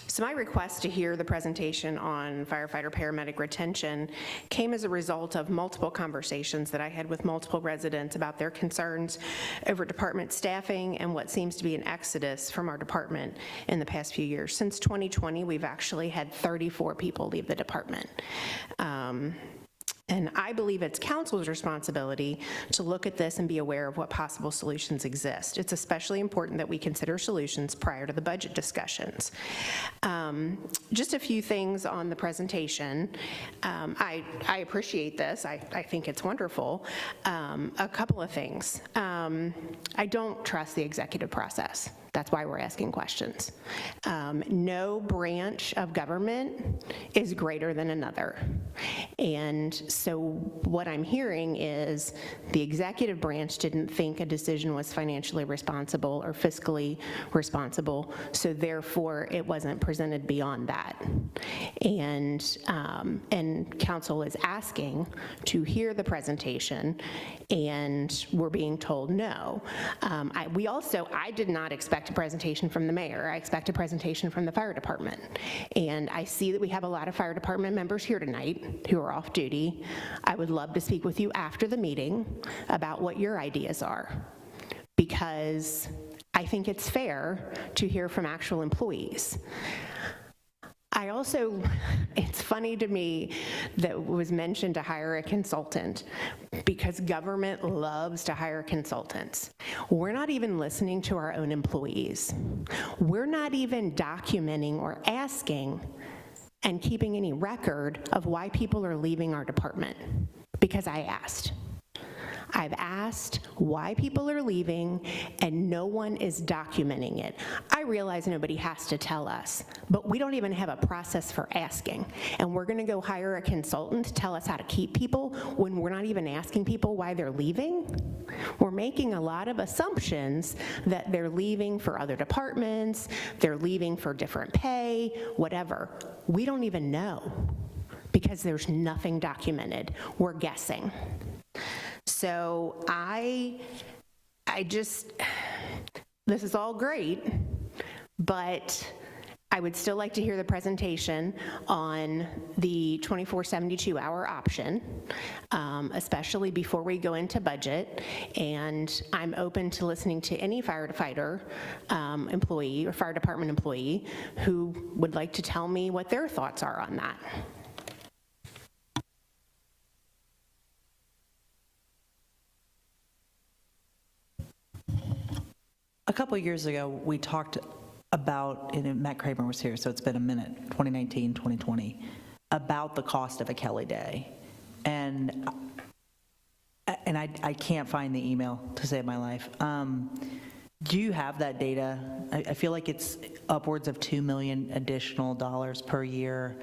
So my request to hear the presentation on firefighter paramedic retention came as a result of multiple conversations that I had with multiple residents about their concerns over department staffing and what seems to be an exodus from our department in the past few years. Since 2020, we've actually had 34 people leave the department. And I believe it's council's responsibility to look at this and be aware of what possible solutions exist. It's especially important that we consider solutions prior to the budget discussions. Just a few things on the presentation. I appreciate this. I think it's wonderful. A couple of things. I don't trust the executive process. That's why we're asking questions. No branch of government is greater than another. And so what I'm hearing is the executive branch didn't think a decision was financially responsible or fiscally responsible, so therefore it wasn't presented beyond that. And council is asking to hear the presentation, and we're being told no. I did not expect a presentation from the mayor. I expect a presentation from the fire department. And I see that we have a lot of fire department members here tonight who are off duty. I would love to speak with you after the meeting about what your ideas are, because I think it's fair to hear from actual employees. It's funny to me that it was mentioned to hire a consultant, because government loves to hire consultants. We're not even listening to our own employees. We're not even documenting or asking and keeping any record of why people are leaving our department, because I asked. I've asked why people are leaving, and no one is documenting it. I realize nobody has to tell us, but we don't even have a process for asking. And we're gonna go hire a consultant to tell us how to keep people when we're not even asking people why they're leaving? We're making a lot of assumptions that they're leaving for other departments, they're leaving for different pay, whatever. We don't even know because there's nothing documented. We're guessing. So this is all great, but I would still like to hear the presentation on the 24/72-hour option, especially before we go into budget. And I'm open to listening to any firefighter employee or fire department employee who would like to tell me what their thoughts are on that. A couple of years ago, we talked about, and Matt Kramer was here, so it's been a minute, 2019, 2020, about the cost of a Kelly Day. And I can't find the email to save my life. Do you have that data? I feel like it's upwards of $2 million additional dollars per year.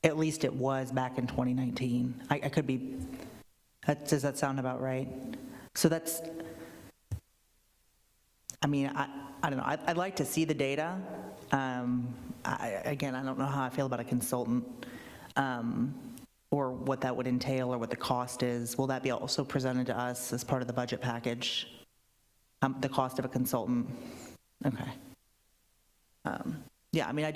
At least it was back in 2019. I could be, does that sound about right? So that's, I mean, I don't know. I'd like to see the data. Again, I don't know how I feel about a consultant or what that would entail or what the cost is. Will that be also presented to us as part of the budget package? The cost of a consultant? Okay. Yeah, I mean, I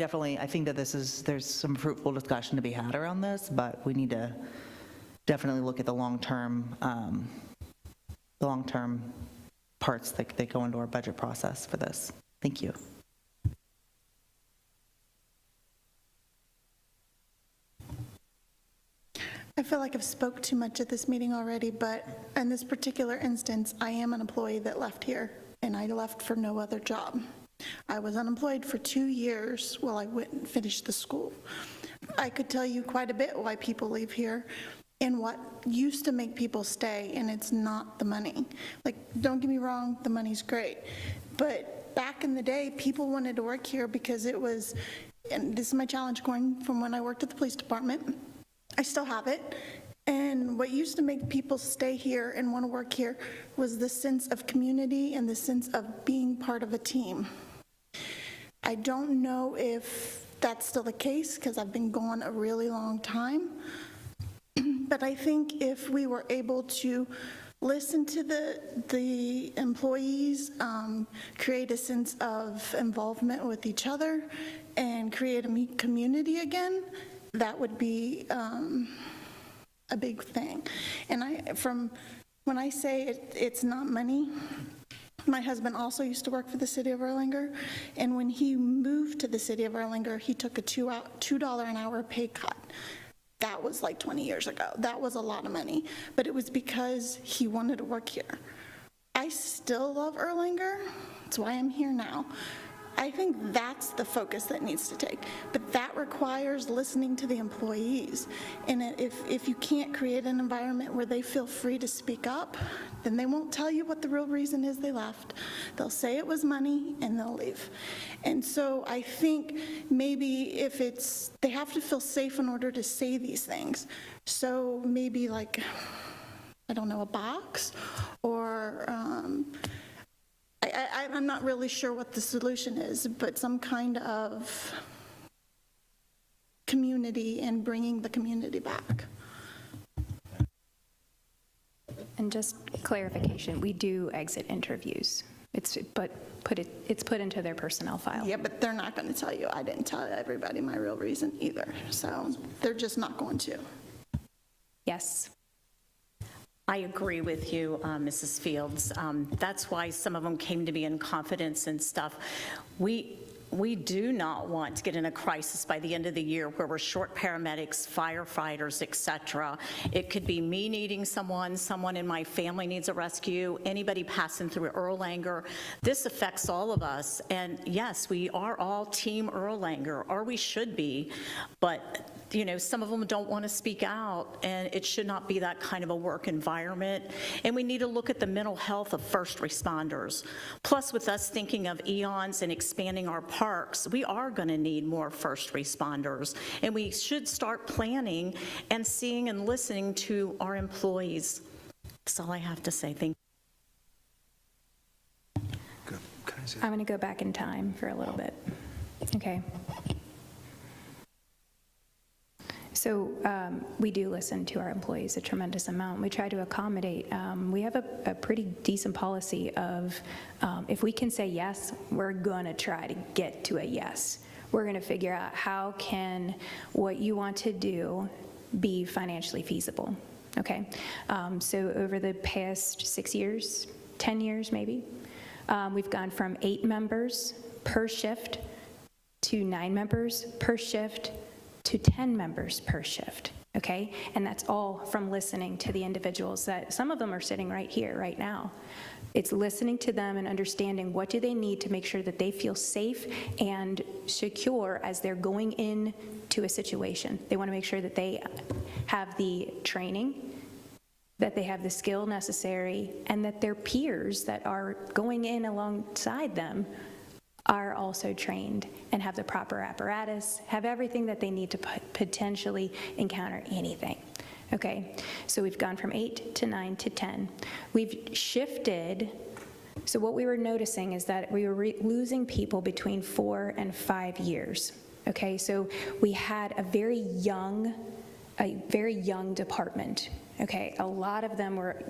think that there's some fruitful discussion to be had around this, but we need to definitely look at the long-term parts that go into our budget process for this. Thank you. I feel like I've spoke too much at this meeting already, but in this particular instance, I am an employee that left here, and I left for no other job. I was unemployed for 2 years while I went and finished the school. I could tell you quite a bit why people leave here and what used to make people stay, and it's not the money. Like, don't get me wrong, the money's great, but back in the day, people wanted to work here because it was, and this is my challenge going from when I worked at the police department, I still have it, and what used to make people stay here and want to work here was the sense of community and the sense of being part of a team. I don't know if that's still the case because I've been gone a really long time, but I think if we were able to listen to the employees, create a sense of involvement with each other, and create a community again, that would be a big thing. And from when I say it's not money, my husband also used to work for the city of Erlanger, and when he moved to the city of Erlanger, he took a $2 an hour pay cut. That was like 20 years ago. That was a lot of money, but it was because he wanted to work here. I still love Erlanger. That's why I'm here now. I think that's the focus that needs to take, but that requires listening to the employees. And if you can't create an environment where they feel free to speak up, then they won't tell you what the real reason is they left. They'll say it was money and they'll leave. And so I think maybe if they have to feel safe in order to say these things. So maybe like, I don't know, a box or, I'm not really sure what the solution is, but some kind of community and bringing the community back. And just clarification, we do exit interviews. It's put into their personnel file. Yeah, but they're not going to tell you. I didn't tell everybody my real reason either, so they're just not going to. Yes. I agree with you, Mrs. Fields. That's why some of them came to me in confidence and stuff. We do not want to get in a crisis by the end of the year where we're short paramedics, firefighters, et cetera. It could be me needing someone in my family needs a rescue, anybody passing through Erlanger. This affects all of us. And yes, we are all Team Erlanger, or we should be, but some of them don't want to speak out, and it should not be that kind of a work environment. And we need to look at the mental health of first responders. Plus, with us thinking of eons and expanding our parks, we are going to need more first responders, and we should start planning and seeing and listening to our employees. That's all I have to say. Thank you. Good. Can I say I'm going to go back in time for a little bit. Okay. So we do listen to our employees a tremendous amount. We try to accommodate. We have a pretty decent policy of if we can say yes, we're going to try to get to a yes. We're going to figure out how can what you want to do be financially feasible. Okay. So over the past 6 years, 10 years maybe, we've gone from 8 members per shift to 9 members per shift to 10 members per shift, okay? And that's all from listening to the individuals that, some of them are sitting right here, right now. It's listening to them and understanding what do they need to make sure that they feel safe and secure as they're going into a situation. They want to make sure that they have the training, that they have the skill necessary, and that their peers that are going in alongside them are also trained and have the proper apparatus, have everything that they need to potentially encounter anything. Okay, so we've gone from 8 to 9 to 10. We've shifted, so what we were noticing is that we were losing people between 4 and 5 years. Okay, so we had a very young department. Okay, a lot of them were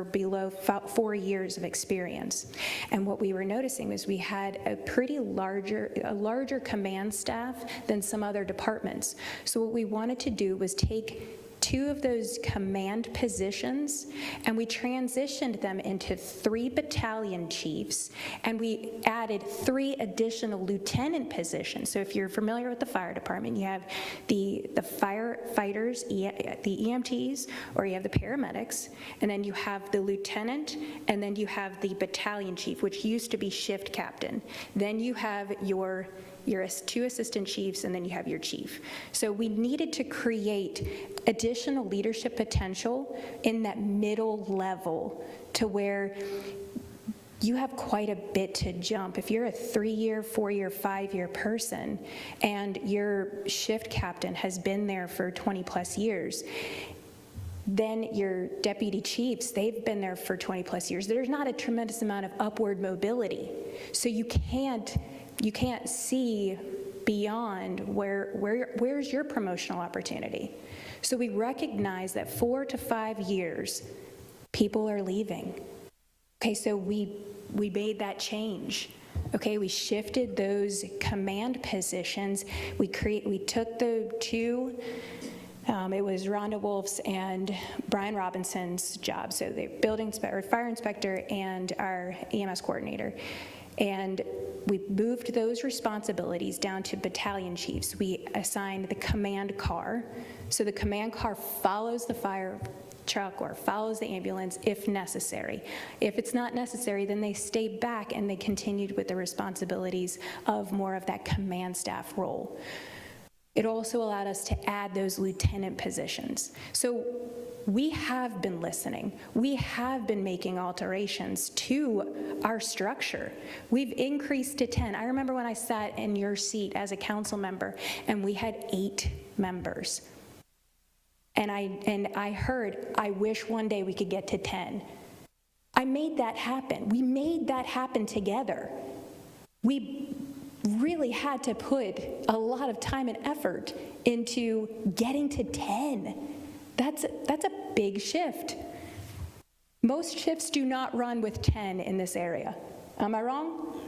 below 4 years of experience. And what we were noticing was we had a larger command staff than some other departments. So what we wanted to do was take 2 of those command positions, and we transitioned them into 3 battalion chiefs, and we added 3 additional lieutenant positions. So if you're familiar with the fire department, you have the firefighters, the EMTs, or you have the paramedics, and then you have the lieutenant, and then you have the battalion chief, which used to be shift captain. Then you have your 2 assistant chiefs, and then you have your chief. So we needed to create additional leadership potential in that middle level to where you have quite a bit to jump. If you're a 3-year, 4-year, 5-year person, and your shift captain has been there for 20 plus years, then your deputy chiefs, they've been there for 20 plus years. There's not a tremendous amount of upward mobility. So you can't see beyond where's your promotional opportunity. So we recognize that 4 to 5 years, people are leaving. Okay, so we made that change. Okay, we shifted those command positions. We took the 2. It was Rhonda Wolf's and Brian Robinson's job, so the fire inspector and our EMS coordinator. And we moved those responsibilities down to battalion chiefs. We assigned the command car. So the command car follows the fire truck or follows the ambulance if necessary. If it's not necessary, then they stay back and they continued with the responsibilities of more of that command staff role. It also allowed us to add those lieutenant positions. So we have been listening. We have been making alterations to our structure. We've increased to 10. I remember when I sat in your seat as a council member and we had 8 members. And I heard, I wish one day we could get to 10. I made that happen. We made that happen together. We really had to put a lot of time and effort into getting to 10. That's a big shift. Most shifts do not run with 10 in this area. Am I wrong?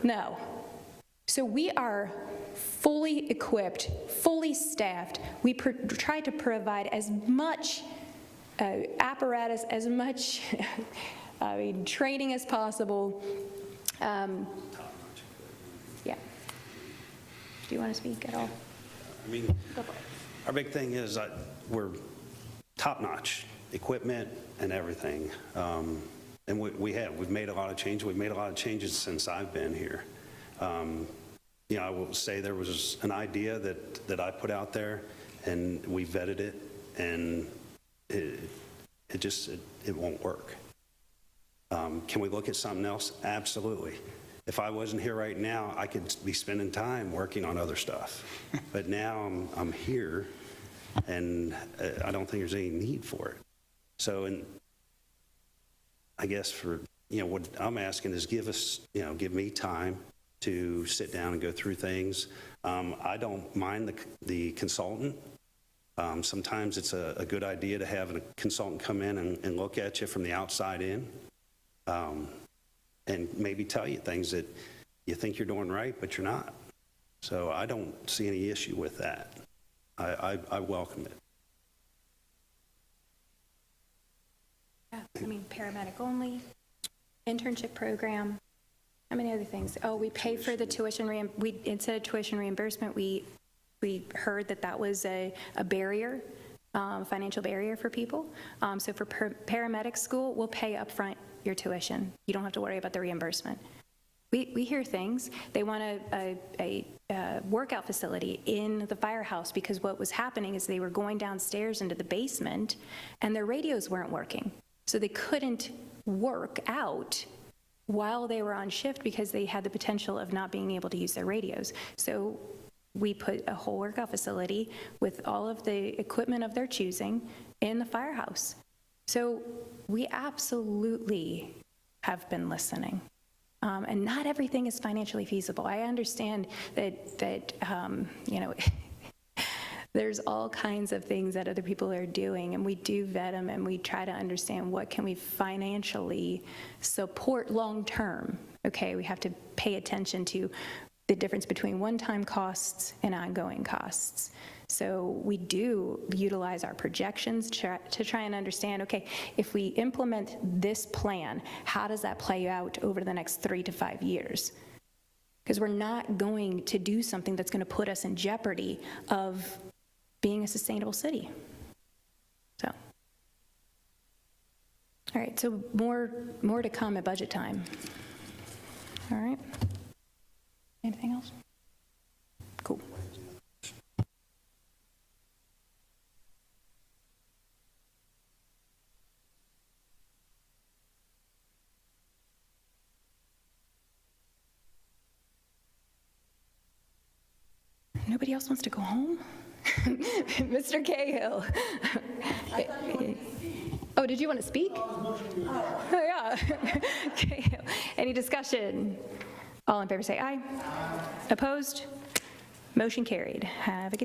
No. So we are fully equipped, fully staffed. We try to provide as much apparatus, as much training as possible. Yeah. Do you want to speak at all? I mean, our big thing is we're top-notch equipment and everything. And we've made a lot of changes. We've made a lot of changes since I've been here. I will say there was an idea that I put out there and we vetted it, and it won't work. Can we look at something else? Absolutely. If I wasn't here right now, I could be spending time working on other stuff. But now I'm here, and I don't think there's any need for it. So, I guess what I'm asking is give me time to sit down and go through things. I don't mind the consultant. Sometimes it's a good idea to have a consultant come in and look at you from the outside in, and maybe tell you things that you think you're doing right, but you're not. So I don't see any issue with that. I welcome it. Yeah, I mean, paramedic only, internship program, how many other things? Oh, we pay for the tuition, instead of tuition reimbursement, we heard that was a barrier, financial barrier for people. So for paramedic school, we'll pay upfront your tuition. You don't have to worry about the reimbursement. We hear things. They want a workout facility in the firehouse because what was happening is they were going downstairs into the basement and their radios weren't working. So they couldn't work out while they were on shift because they had the potential of not being able to use their radios. So we put a whole workout facility with all of the equipment of their choosing in the firehouse. So we absolutely have been listening. And not everything is financially feasible. I understand that there's all kinds of things that other people are doing, and we do vet them, and we try to understand what can we financially support long-term. Okay, we have to pay attention to the difference between one-time costs and ongoing costs. So we do utilize our projections to try and understand, okay, if we implement this plan, how does that play out over the next 3 to 5 years? Because we're not going to do something that's going to put us in jeopardy of being a sustainable city. So, all right, so more to come at budget time. All right. Anything else? Cool. Nobody else wants to go home? Mr. Cahill. Oh, did you want to speak? Oh, yeah. Cahill. Any discussion? All in favor say aye. Opposed? Motion carried. Have a good evening.